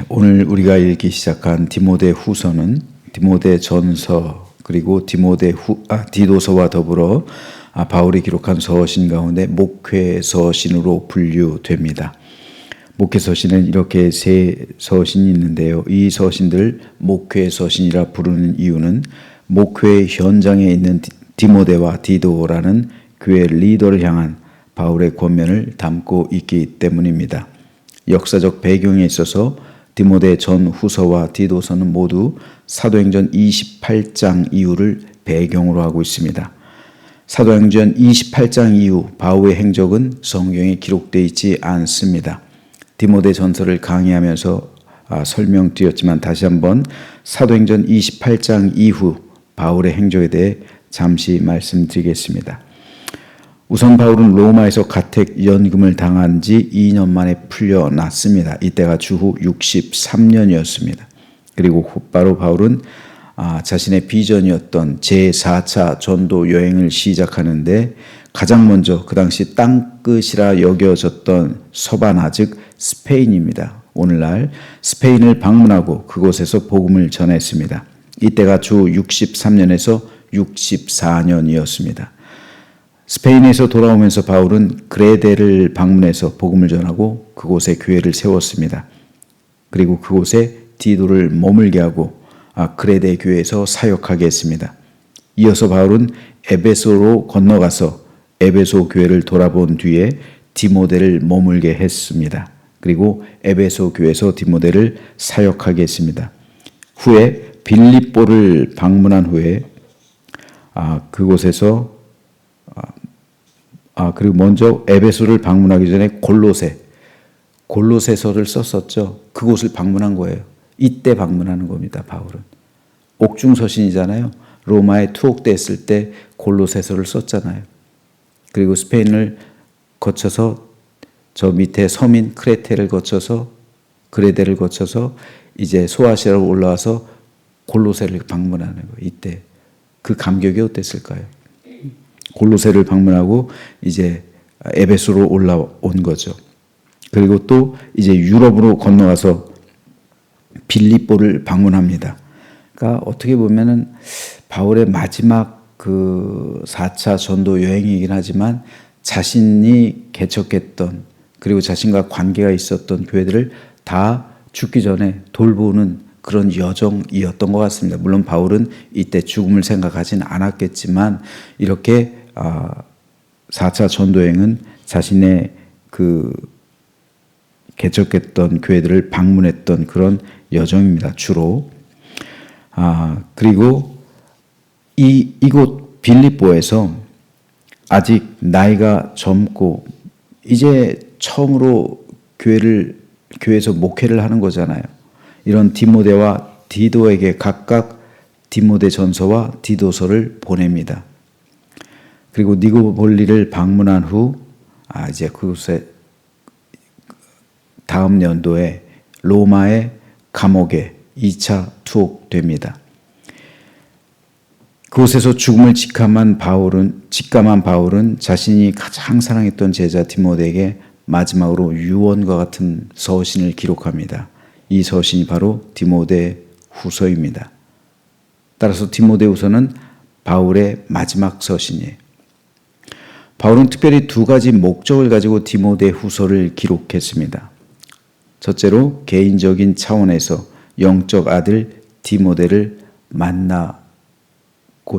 오늘 우리가 읽기 시작한 디모데 후서는 디모데 전서 그리고 디도서와 더불어 바울이 기록한 서신 가운데 목회 서신으로 분류됩니다. 목회 서신은 이렇게 세 서신이 있는데요. 이 서신들 목회 서신이라 부르는 이유는 목회 현장에 있는 디모데와 디도라는 교회 리더를 향한 바울의 권면을 담고 있기 때문입니다. 역사적 배경에 있어서 디모데 전 후서와 디도서는 모두 사도행전 28장 이후를 배경으로 하고 있습니다. 사도행전 28장 이후 바울의 행적은 성경에 기록되어 있지 않습니다. 디모데 전서를 강의하면서 설명드렸지만 다시 한번 사도행전 28장 이후 바울의 행적에 대해 잠시 말씀드리겠습니다. 우선 바울은 로마에서 가택연금을 당한 지 2년 만에 풀려났습니다. 이때가 주후 63년이었습니다. 그리고 곧바로 바울은 자신의 비전이었던 제4차 전도 여행을 시작하는데 가장 먼저 그 당시 땅끝이라 여겨졌던 서바나 즉 스페인입니다. 오늘날 스페인을 방문하고 그곳에서 복음을 전했습니다. 이때가 주 63년에서 64년이었습니다. 스페인에서 돌아오면서 바울은 그레데를 방문해서 복음을 전하고 그곳에 교회를 세웠습니다. 그리고 그곳에 디도를 머물게 하고 그레데 교회에서 사역하게 했습니다. 이어서 바울은 에베소로 건너가서 에베소 교회를 돌아본 뒤에 디모데를 머물게 했습니다. 그리고 에베소 교회에서 디모데를 사역하게 했습니다. 후에 빌립보를 방문한 후에 그곳에서 그리고 먼저 에베소를 방문하기 전에 골로새서를 썼었죠. 그곳을 방문한 거예요. 이때 방문하는 겁니다. 바울은 옥중서신이잖아요. 로마에 투옥됐을 때 골로새서를 썼잖아요. 그리고 스페인을 거쳐서 저 밑에 섬인 크레테를 거쳐서 그레데를 거쳐서 이제 소아시아로 올라와서 골로새를 방문하는 거예요. 이때 그 감격이 어땠을까요? 골로새를 방문하고 이제 에베소로 올라온 거죠. 그리고 또 이제 유럽으로 건너가서 빌립보를 방문합니다. 그러니까 어떻게 보면은 바울의 마지막 그 4차 전도 여행이긴 하지만 자신이 개척했던 그리고 자신과 관계가 있었던 교회들을 다 죽기 전에 돌보는 그런 여정이었던 것 같습니다. 물론 바울은 이때 죽음을 생각하진 않았겠지만 이렇게 4차 전도여행은 자신의 그 개척했던 교회들을 방문했던 그런 여정입니다. 주로. 그리고 이곳 빌립보에서 아직 나이가 젊고 이제 처음으로 교회에서 목회를 하는 거잖아요. 이런 디모데와 디도에게 각각 디모데 전서와 디도서를 보냅니다. 그리고 니고볼리를 방문한 후 이제 그곳에 다음 연도에 로마의 감옥에 2차 투옥됩니다. 그곳에서 죽음을 직감한 바울은 자신이 가장 사랑했던 제자 디모데에게 마지막으로 유언과 같은 서신을 기록합니다. 이 서신이 바로 디모데 후서입니다. 따라서 디모데 후서는 바울의 마지막 서신이에요. 바울은 특별히 두 가지 목적을 가지고 디모데 후서를 기록했습니다. 첫째로 개인적인 차원에서 영적 아들 디모데를 만나고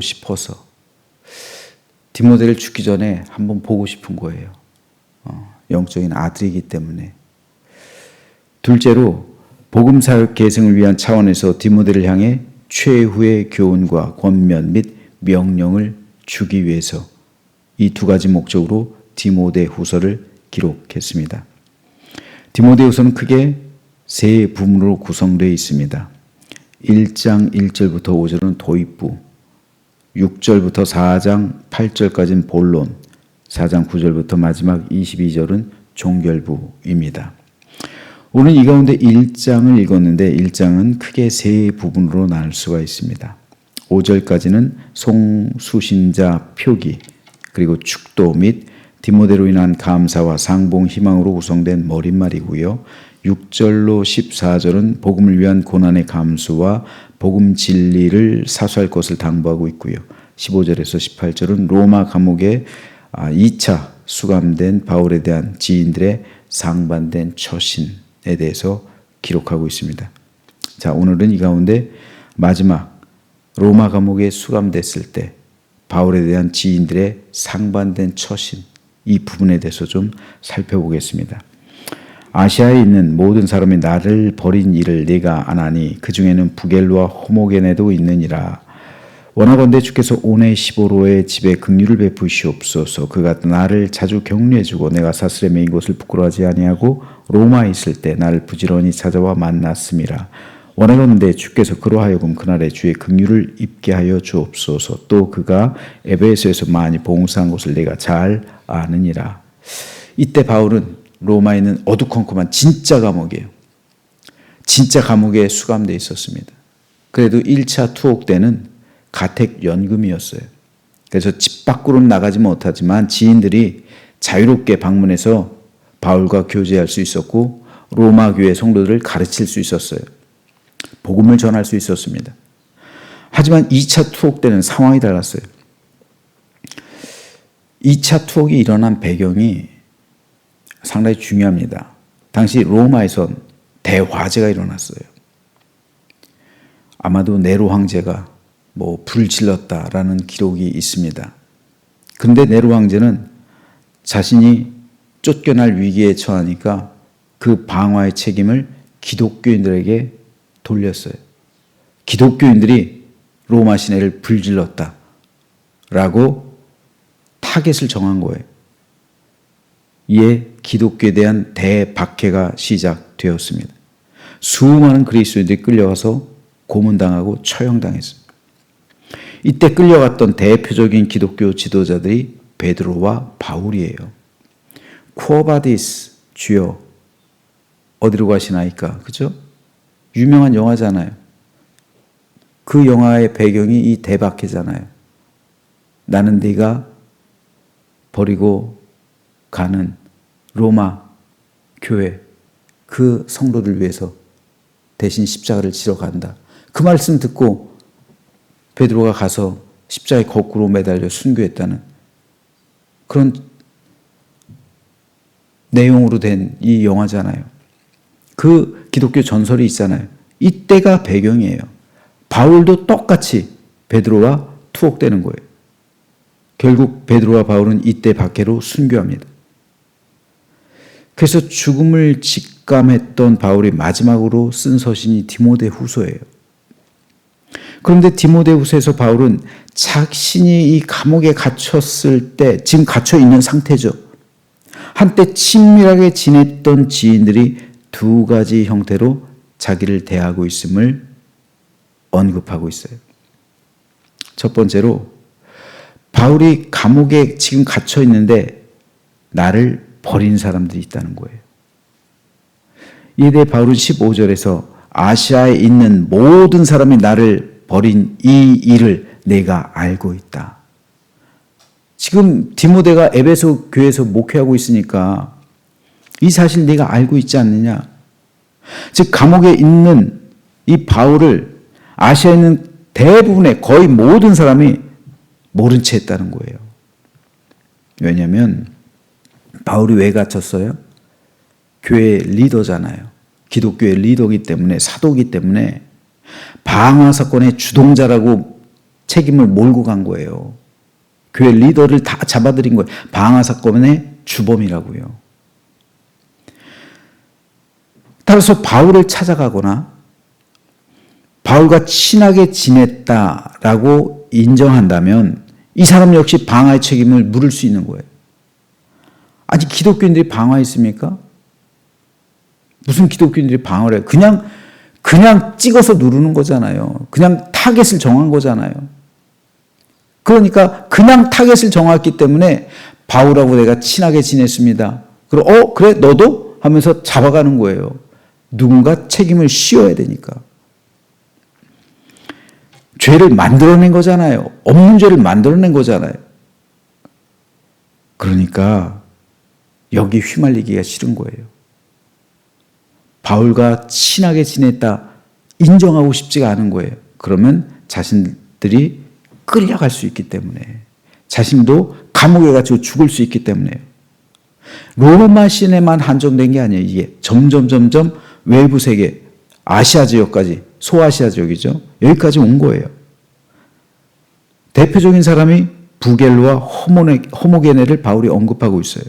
싶어서 디모데를 죽기 전에 한번 보고 싶은 거예요. 영적인 아들이기 때문에. 둘째로 복음 사역 계승을 위한 차원에서 디모데를 향해 최후의 교훈과 권면 및 명령을 주기 위해서 이 두 가지 목적으로 디모데 후서를 기록했습니다. 디모데 후서는 크게 세 부문으로 구성되어 있습니다. 1장 1절부터 5절은 도입부, 6절부터 4장 8절까지는 본론, 4장 9절부터 마지막 22절은 종결부입니다. 오늘 이 가운데 1장을 읽었는데 1장은 크게 세 부분으로 나눌 수가 있습니다. 5절까지는 송수신자 표기, 그리고 축도 및 디모데로 인한 감사와 상봉 희망으로 구성된 머릿말이고요. 6절로 14절은 복음을 위한 고난의 감수와 복음 진리를 사수할 것을 당부하고 있고요. 15절에서 18절은 로마 감옥에 2차 수감된 바울에 대한 지인들의 상반된 처신에 대해서 기록하고 있습니다. 자, 오늘은 이 가운데 마지막 로마 감옥에 수감됐을 때 바울에 대한 지인들의 상반된 처신, 이 부분에 대해서 좀 살펴보겠습니다. 아시아에 있는 모든 사람이 나를 버린 일을 내가 안 하니 그 중에는 부겔로와 호모게네도 있느니라. 원하건대 주께서 오네시보로의 집에 긍휼을 베푸시옵소서. 그가 나를 자주 격려해주고 내가 사슬에 매인 것을 부끄러워하지 아니하고 로마에 있을 때 나를 부지런히 찾아와 만났음이라. 원하건대 주께서 그로 하여금 그날에 주의 긍휼을 입게 하여 주옵소서. 또 그가 에베소에서 많이 봉사한 것을 내가 잘 아느니라. 이때 바울은 로마에 있는 어두컴컴한 진짜 감옥이에요. 진짜 감옥에 수감되어 있었습니다. 그래도 1차 투옥 때는 가택연금이었어요. 그래서 집 밖으로는 나가지 못하지만 지인들이 자유롭게 방문해서 바울과 교제할 수 있었고 로마 교회 성도들을 가르칠 수 있었어요. 복음을 전할 수 있었습니다. 하지만 2차 투옥 때는 상황이 달랐어요. 2차 투옥이 일어난 배경이 상당히 중요합니다. 당시 로마에선 대화재가 일어났어요. 아마도 네로 황제가 불을 질렀다라는 기록이 있습니다. 그런데 네로 황제는 자신이 쫓겨날 위기에 처하니까 그 방화의 책임을 기독교인들에게 돌렸어요. 기독교인들이 로마 시내를 불질렀다라고 타겟을 정한 거예요. 이에 기독교에 대한 대박해가 시작되었습니다. 수많은 그리스도인들이 끌려가서 고문당하고 처형당했습니다. 이때 끌려갔던 대표적인 기독교 지도자들이 베드로와 바울이에요. 쿠어바디스 주여 어디로 가시나이까? 그죠? 유명한 영화잖아요. 그 영화의 배경이 이 대박해잖아요. 나는 네가 버리고 가는 로마 교회 그 성도들 위해서 대신 십자가를 지러 간다. 그 말씀 듣고 베드로가 가서 십자가에 거꾸로 매달려 순교했다는 그런 내용으로 된 이 영화잖아요. 그 기독교 전설이 있잖아요. 이때가 배경이에요. 바울도 똑같이 베드로와 투옥되는 거예요. 결국 베드로와 바울은 이때 박해로 순교합니다. 그래서 죽음을 직감했던 바울이 마지막으로 쓴 서신이 디모데후서예요. 그런데 디모데후서에서 바울은 자신이 이 감옥에 갇혔을 때 지금 갇혀 있는 상태죠. 한때 친밀하게 지냈던 지인들이 두 가지 형태로 자기를 대하고 있음을 언급하고 있어요. 첫 번째로 바울이 감옥에 지금 갇혀 있는데 나를 버린 사람들이 있다는 거예요. 이에 대해 바울은 15절에서 아시아에 있는 모든 사람이 나를 버린 이 일을 내가 알고 있다. 지금 디모데가 에베소 교회에서 목회하고 있으니까 이 사실 네가 알고 있지 않느냐. 즉 감옥에 있는 이 바울을 아시아에 있는 대부분의 거의 모든 사람이 모른 채 했다는 거예요. 왜냐하면 바울이 왜 갇혔어요? 교회의 리더잖아요. 기독교의 리더이기 때문에 사도이기 때문에 방화 사건의 주동자라고 책임을 몰고 간 거예요. 교회 리더를 다 잡아들인 거예요. 방화 사건의 주범이라고요. 따라서 바울을 찾아가거나 바울과 친하게 지냈다라고 인정한다면 이 사람 역시 방화의 책임을 물을 수 있는 거예요. 아니 기독교인들이 방화했습니까? 무슨 기독교인들이 방화를 해요? 그냥 찍어서 누르는 거잖아요. 그냥 타겟을 정한 거잖아요. 그러니까 그냥 타겟을 정했기 때문에 바울하고 내가 친하게 지냈습니다. 그리고 그래 너도? 하면서 잡아가는 거예요. 누군가 책임을 씌워야 되니까. 죄를 만들어낸 거잖아요. 없는 죄를 만들어낸 거잖아요. 그러니까 여기 휘말리기가 싫은 거예요. 바울과 친하게 지냈다 인정하고 싶지가 않은 거예요. 그러면 자신들이 끌려갈 수 있기 때문에, 자신도 감옥에 갇히고 죽을 수 있기 때문에. 로마 시내만 한정된 게 아니에요. 이게 점점 외부 세계, 아시아 지역까지, 소아시아 지역이죠. 여기까지 온 거예요. 대표적인 사람이 부겔로와 호모게네를 바울이 언급하고 있어요.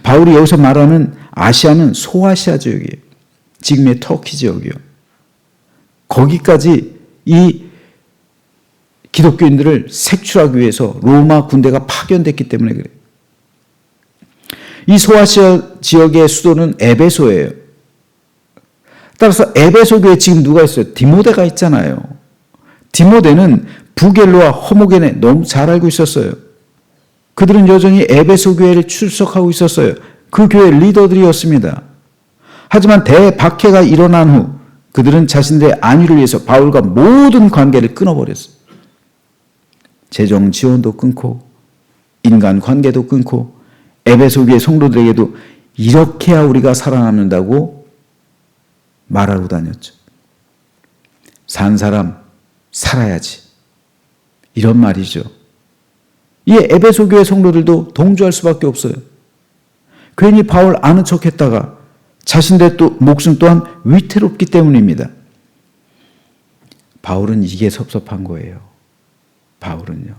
바울이 여기서 말하는 아시아는 소아시아 지역이에요. 지금의 터키 지역이요. 거기까지 이 기독교인들을 색출하기 위해서 로마 군대가 파견됐기 때문에 그래요. 이 소아시아 지역의 수도는 에베소예요. 따라서 에베소 교회에 지금 누가 있어요? 디모데가 있잖아요. 디모데는 부겔로와 호모게네 너무 잘 알고 있었어요. 그들은 여전히 에베소 교회를 출석하고 있었어요. 그 교회 리더들이었습니다. 하지만 대박해가 일어난 후 그들은 자신들의 안위를 위해서 바울과 모든 관계를 끊어버렸어요. 재정 지원도 끊고 인간 관계도 끊고 에베소 교회 성도들에게도 이렇게 해야 우리가 살아남는다고 말하고 다녔죠. 산 사람 살아야지. 이런 말이죠. 이 에베소 교회 성도들도 동조할 수밖에 없어요. 괜히 바울 아는 척했다가 자신들의 또 목숨 또한 위태롭기 때문입니다. 바울은 이게 섭섭한 거예요. 바울은요.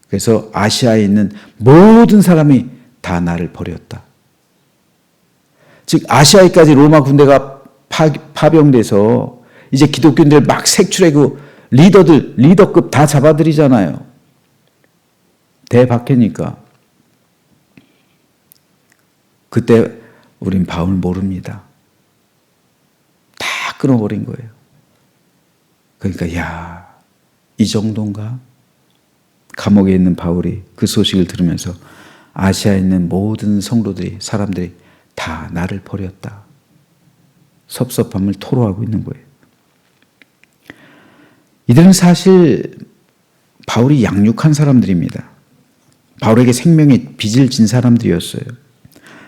그래서 아시아에 있는 모든 사람이 다 나를 버렸다. 즉 아시아에까지 로마 군대가 파병돼서 이제 기독교인들 막 색출하고 리더급 다 잡아들이잖아요. 대박해니까. 그때 우린 바울 모릅니다. 다 끊어버린 거예요. 그러니까 야, 이 정도인가? 감옥에 있는 바울이 그 소식을 들으면서 아시아에 있는 모든 성도들이, 사람들이 다 나를 버렸다. 섭섭함을 토로하고 있는 거예요. 이들은 사실 바울이 양육한 사람들입니다. 바울에게 생명의 빚을 진 사람들이었어요.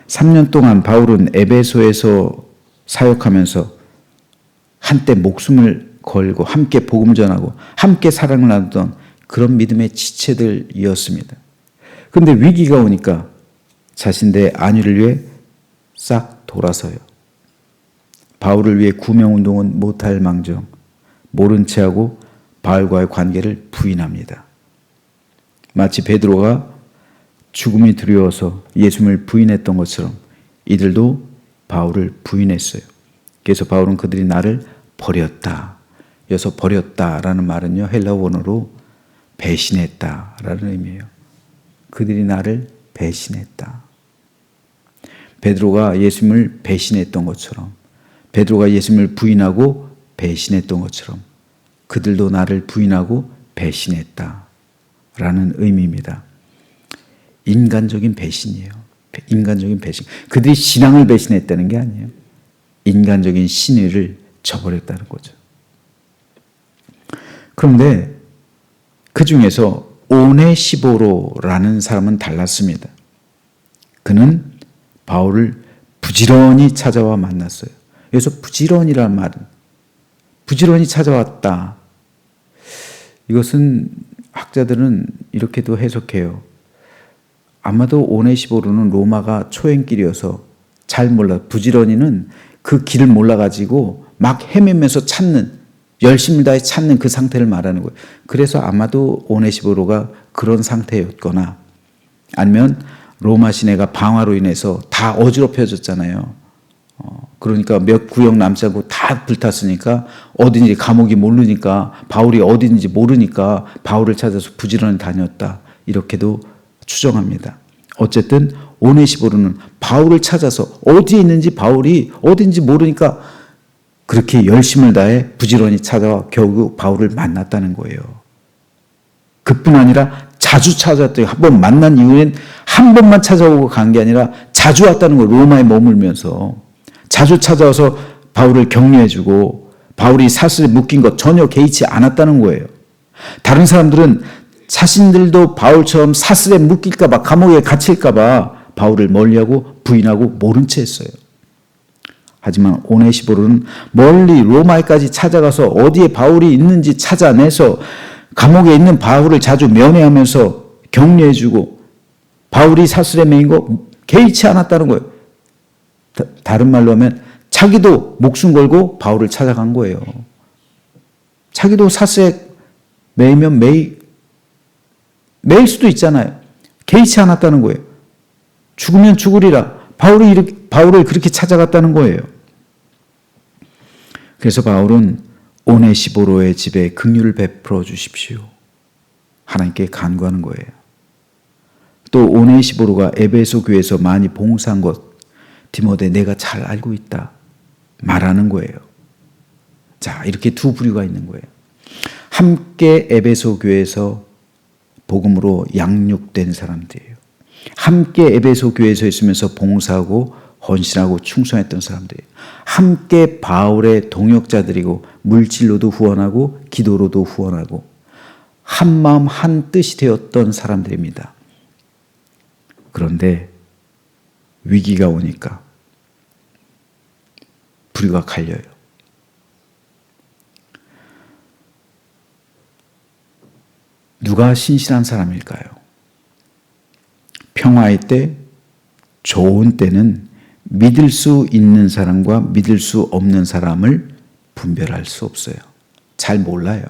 3년 동안 바울은 에베소에서 사역하면서 한때 목숨을 걸고 함께 복음 전하고 함께 사랑을 나누던 그런 믿음의 지체들이었습니다. 그런데 위기가 오니까 자신들의 안위를 위해 싹 돌아서요. 바울을 위해 구명운동은 못할 망정 모른 채하고 바울과의 관계를 부인합니다. 마치 베드로가 죽음이 두려워서 예수님을 부인했던 것처럼 이들도 바울을 부인했어요. 그래서 바울은 그들이 나를 버렸다. 여기서 버렸다라는 말은요, 헬라어 원어로 배신했다라는 의미예요. 그들이 나를 배신했다. 베드로가 예수님을 배신했던 것처럼, 베드로가 예수님을 부인하고 배신했던 것처럼 그들도 나를 부인하고 배신했다라는 의미입니다. 인간적인 배신이에요. 인간적인 배신. 그들이 신앙을 배신했다는 게 아니에요. 인간적인 신의를 저버렸다는 거죠. 그런데 그 중에서 오네시보로라는 사람은 달랐습니다. 그는 바울을 부지런히 찾아와 만났어요. 여기서 부지런이라는 말은 부지런히 찾아왔다. 이것은 학자들은 이렇게도 해석해요. 아마도 오네시보로는 로마가 초행길이어서 잘 몰라. 부지런히는 그 길을 몰라가지고 막 헤매면서 찾는, 열심을 다해 찾는 그 상태를 말하는 거예요. 그래서 아마도 오네시보로가 그런 상태였거나 아니면 로마 시내가 방화로 인해서 다 어지럽혀졌잖아요. 그러니까 몇 구역 남지 않고 다 불탔으니까 어딘지 감옥이 모르니까 바울이 어딘지 모르니까 바울을 찾아서 부지런히 다녔다. 이렇게도 추정합니다. 어쨌든 오네시보로는 바울을 찾아서 어디에 있는지 바울이 어딘지 모르니까 그렇게 열심을 다해 부지런히 찾아와 결국 바울을 만났다는 거예요. 그뿐 아니라 자주 찾아왔대요. 한번 만난 이후엔 한 번만 찾아오고 간 게 아니라 자주 왔다는 거예요. 로마에 머물면서. 자주 찾아와서 바울을 격려해주고 바울이 사슬에 묶인 것 전혀 개의치 않았다는 거예요. 다른 사람들은 자신들도 바울처럼 사슬에 묶일까 봐, 감옥에 갇힐까 봐 바울을 멀리하고 부인하고 모른 채 했어요. 하지만 오네시보로는 멀리 로마에까지 찾아가서 어디에 바울이 있는지 찾아내서 감옥에 있는 바울을 자주 면회하면서 격려해주고 바울이 사슬에 매인 거 개의치 않았다는 거예요. 다른 말로 하면 자기도 목숨 걸고 바울을 찾아간 거예요. 자기도 사슬에 매이면 매일 수도 있잖아요. 개의치 않았다는 거예요. 죽으면 죽으리라. 바울을 그렇게 찾아갔다는 거예요. 그래서 바울은 오네시보로의 집에 긍휼을 베풀어 주십시오. 하나님께 간구하는 거예요. 또 오네시보로가 에베소 교회에서 많이 봉사한 것 디모데 내가 잘 알고 있다 말하는 거예요. 자, 이렇게 두 부류가 있는 거예요. 함께 에베소 교회에서 복음으로 양육된 사람들이에요. 함께 에베소 교회에서 있으면서 봉사하고 헌신하고 충성했던 사람들이에요. 함께 바울의 동역자들이고 물질로도 후원하고 기도로도 후원하고 한 마음 한 뜻이 되었던 사람들입니다. 그런데 위기가 오니까 부류가 갈려요. 누가 신실한 사람일까요? 평화의 때, 좋은 때는 믿을 수 있는 사람과 믿을 수 없는 사람을 분별할 수 없어요. 잘 몰라요.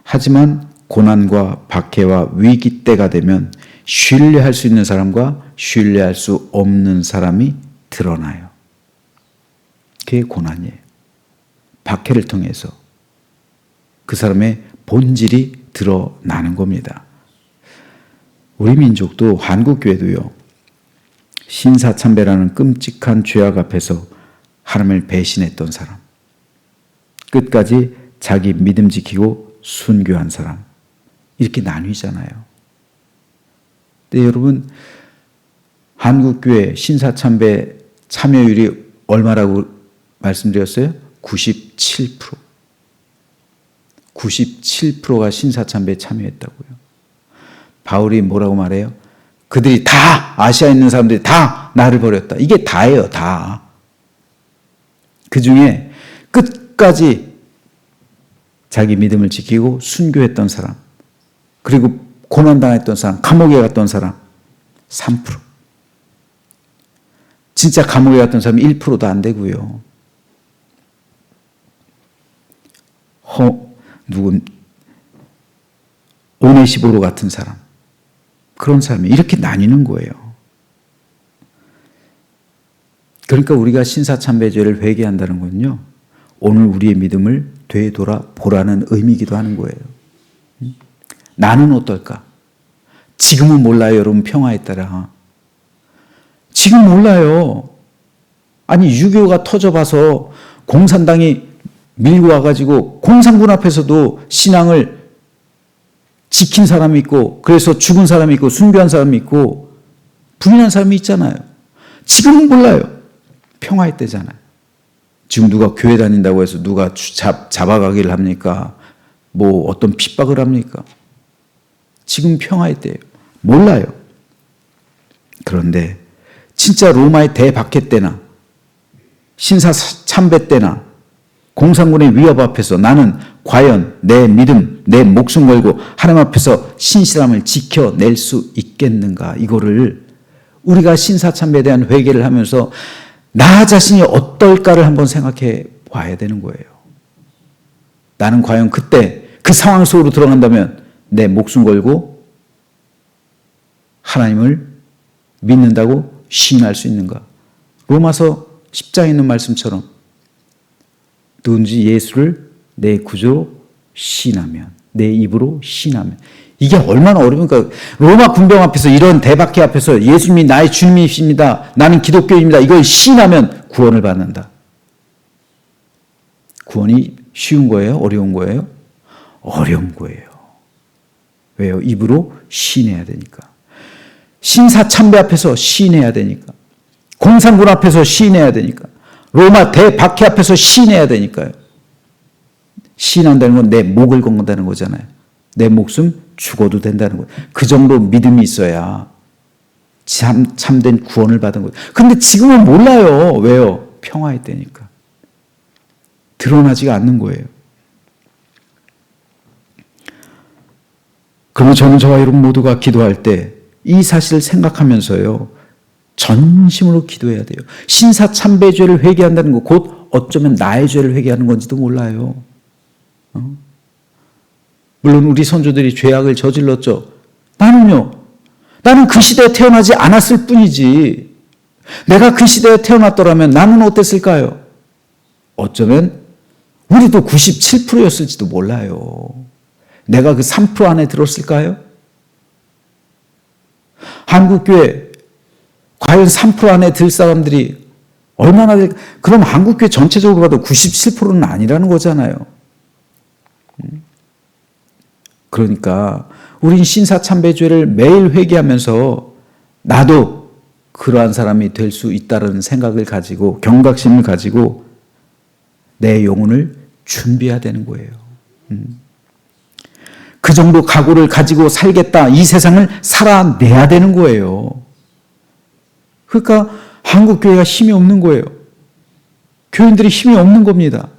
하지만 고난과 박해와 위기 때가 되면 신뢰할 수 있는 사람과 신뢰할 수 없는 사람이 드러나요. 그게 고난이에요. 박해를 통해서 그 사람의 본질이 드러나는 겁니다. 우리 민족도 한국교회도요. 신사참배라는 끔찍한 죄악 앞에서 하나님을 배신했던 사람, 끝까지 자기 믿음 지키고 순교한 사람, 이렇게 나뉘잖아요. 근데 여러분, 한국교회 신사참배 참여율이 얼마라고 말씀드렸어요? 97%. 97%가 신사참배에 참여했다고요. 바울이 뭐라고 말해요? 그들이 다, 아시아에 있는 사람들이 다 나를 버렸다. 이게 다예요, 다. 그 중에 끝까지 자기 믿음을 지키고 순교했던 사람, 그리고 고난당했던 사람, 감옥에 갔던 사람 3%. 진짜 감옥에 갔던 사람이 1%도 안 되고요. 오네시보로 같은 사람, 그런 사람이 이렇게 나뉘는 거예요. 그러니까 우리가 신사참배죄를 회개한다는 건요, 오늘 우리의 믿음을 되돌아보라는 의미이기도 하는 거예요. 나는 어떨까? 지금은 몰라요, 여러분. 평화에 따라 지금 몰라요. 아니, 6.25가 터져봐서 공산당이 밀고 와가지고 공산군 앞에서도 신앙을 지킨 사람이 있고, 그래서 죽은 사람이 있고, 순교한 사람이 있고, 부인한 사람이 있잖아요. 지금은 몰라요. 평화의 때잖아요. 지금 누가 교회 다닌다고 해서 누가 잡아가기를 합니까? 뭐 어떤 핍박을 합니까? 지금 평화의 때예요. 몰라요. 그런데 진짜 로마의 대박해 때나 신사참배 때나 공산군의 위협 앞에서 나는 과연 내 믿음, 내 목숨 걸고 하나님 앞에서 신실함을 지켜낼 수 있겠는가? 이거를 우리가 신사참배에 대한 회개를 하면서 나 자신이 어떨까를 한번 생각해 봐야 되는 거예요. 나는 과연 그때 그 상황 속으로 들어간다면 내 목숨 걸고 하나님을 믿는다고 시인할 수 있는가? 로마서 10장에 있는 말씀처럼 누군지 예수를 내 구주로 시인하면, 내 입으로 시인하면, 이게 얼마나 어려운가. 로마 군병 앞에서, 이런 대박해 앞에서 예수님이 나의 주님이십니다, 나는 기독교입니다, 이걸 시인하면 구원을 받는다. 구원이 쉬운 거예요? 어려운 거예요? 어려운 거예요. 왜요? 입으로 시인해야 되니까. 신사참배 앞에서 시인해야 되니까. 공산군 앞에서 시인해야 되니까. 로마 대박해 앞에서 시인해야 되니까요. 시인한다는 건 내 목을 건다는 거잖아요. 내 목숨 죽어도 된다는 거예요. 그 정도 믿음이 있어야 참된 구원을 받은 거예요. 근데 지금은 몰라요. 왜요? 평화의 때니까. 드러나지가 않는 거예요. 그러면 저는 저와 여러분 모두가 기도할 때 이 사실을 생각하면서요, 전심으로 기도해야 돼요. 신사참배죄를 회개한다는 거 곧 어쩌면 나의 죄를 회개하는 건지도 몰라요. 물론 우리 선조들이 죄악을 저질렀죠. 나는 그 시대에 태어나지 않았을 뿐이지. 내가 그 시대에 태어났더라면 나는 어땠을까요? 어쩌면 우리도 97%였을지도 몰라요. 내가 그 3% 안에 들었을까요? 한국교회 과연 3% 안에 들 사람들이 얼마나 될까? 그럼 한국교회 전체적으로 봐도 97%는 아니라는 거잖아요. 그러니까 우린 신사참배죄를 매일 회개하면서 나도 그러한 사람이 될 수 있다는 생각을 가지고 경각심을 가지고 내 영혼을 준비해야 되는 거예요. 그 정도 각오를 가지고 살겠다. 이 세상을 살아내야 되는 거예요. 그러니까 한국교회가 힘이 없는 거예요. 교인들이 힘이 없는 겁니다.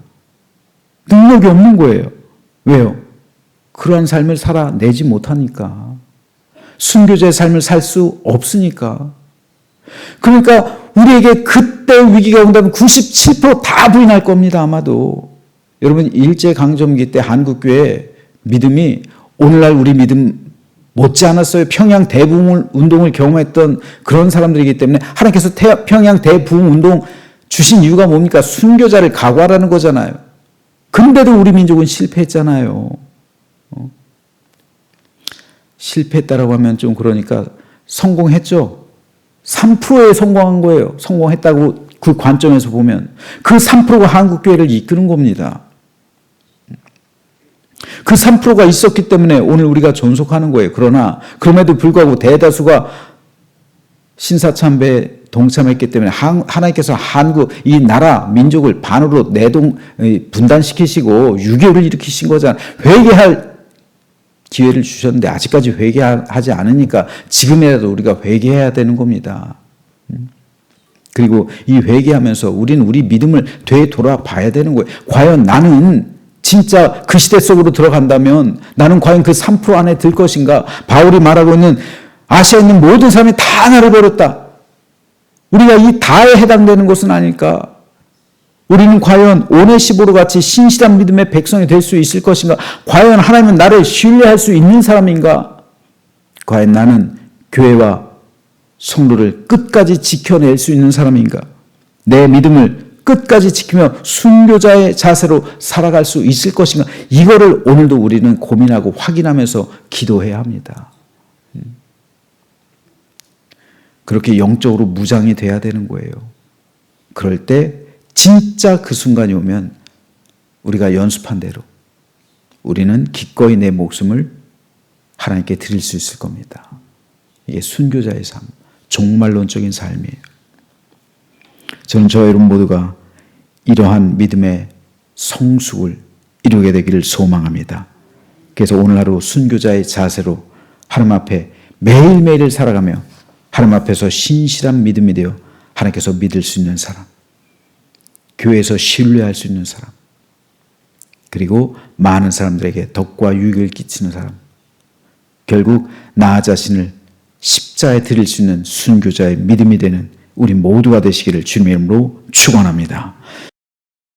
능력이 없는 거예요. 왜요? 그러한 삶을 살아내지 못하니까. 순교자의 삶을 살 수 없으니까. 그러니까 우리에게 그때 위기가 온다면 97%다 부인할 겁니다. 아마도. 여러분 일제강점기 때 한국교회 믿음이 오늘날 우리 믿음 못지 않았어요. 평양 대부흥 운동을 경험했던 그런 사람들이기 때문에 하나님께서 평양 대부흥 운동 주신 이유가 뭡니까? 순교자를 각오하라는 거잖아요. 근데도 우리 민족은 실패했잖아요. 실패했다라고 하면 좀 그러니까 성공했죠. 3%에 성공한 거예요. 성공했다고 그 관점에서 보면 그 3%가 한국교회를 이끄는 겁니다. 그 3%가 있었기 때문에 오늘 우리가 존속하는 거예요. 그러나 그럼에도 불구하고 대다수가 신사참배에 동참했기 때문에 하나님께서 한국 이 나라 민족을 반으로 분단시키시고 6.25를 일으키신 거잖아요. 회개할 기회를 주셨는데 아직까지 회개하지 않으니까 지금이라도 우리가 회개해야 되는 겁니다. 그리고 이 회개하면서 우리는 우리 믿음을 되돌아봐야 되는 거예요. 과연 나는 진짜 그 시대 속으로 들어간다면 나는 과연 그 3% 안에 들 것인가? 바울이 말하고 있는 아시아에 있는 모든 사람이 다 나를 버렸다. 우리가 이 다에 해당되는 것은 아닐까? 우리는 과연 오네시보로 같이 신실한 믿음의 백성이 될 수 있을 것인가? 과연 하나님은 나를 신뢰할 수 있는 사람인가? 과연 나는 교회와 성도를 끝까지 지켜낼 수 있는 사람인가? 내 믿음을 끝까지 지키며 순교자의 자세로 살아갈 수 있을 것인가? 이거를 오늘도 우리는 고민하고 확인하면서 기도해야 합니다. 그렇게 영적으로 무장이 돼야 되는 거예요. 그럴 때 진짜 그 순간이 오면 우리가 연습한 대로 우리는 기꺼이 내 목숨을 하나님께 드릴 수 있을 겁니다. 이게 순교자의 삶, 종말론적인 삶이에요. 저는 저 여러분 모두가 이러한 믿음의 성숙을 이루게 되기를 소망합니다. 그래서 오늘 하루 순교자의 자세로 하나님 앞에 매일매일을 살아가며 하나님 앞에서 신실한 믿음이 되어 하나님께서 믿을 수 있는 사람, 교회에서 신뢰할 수 있는 사람, 그리고 많은 사람들에게 덕과 유익을 끼치는 사람, 결국 나 자신을 십자에 드릴 수 있는 순교자의 믿음이 되는 우리 모두가 되시기를 주님의 이름으로 축원합니다.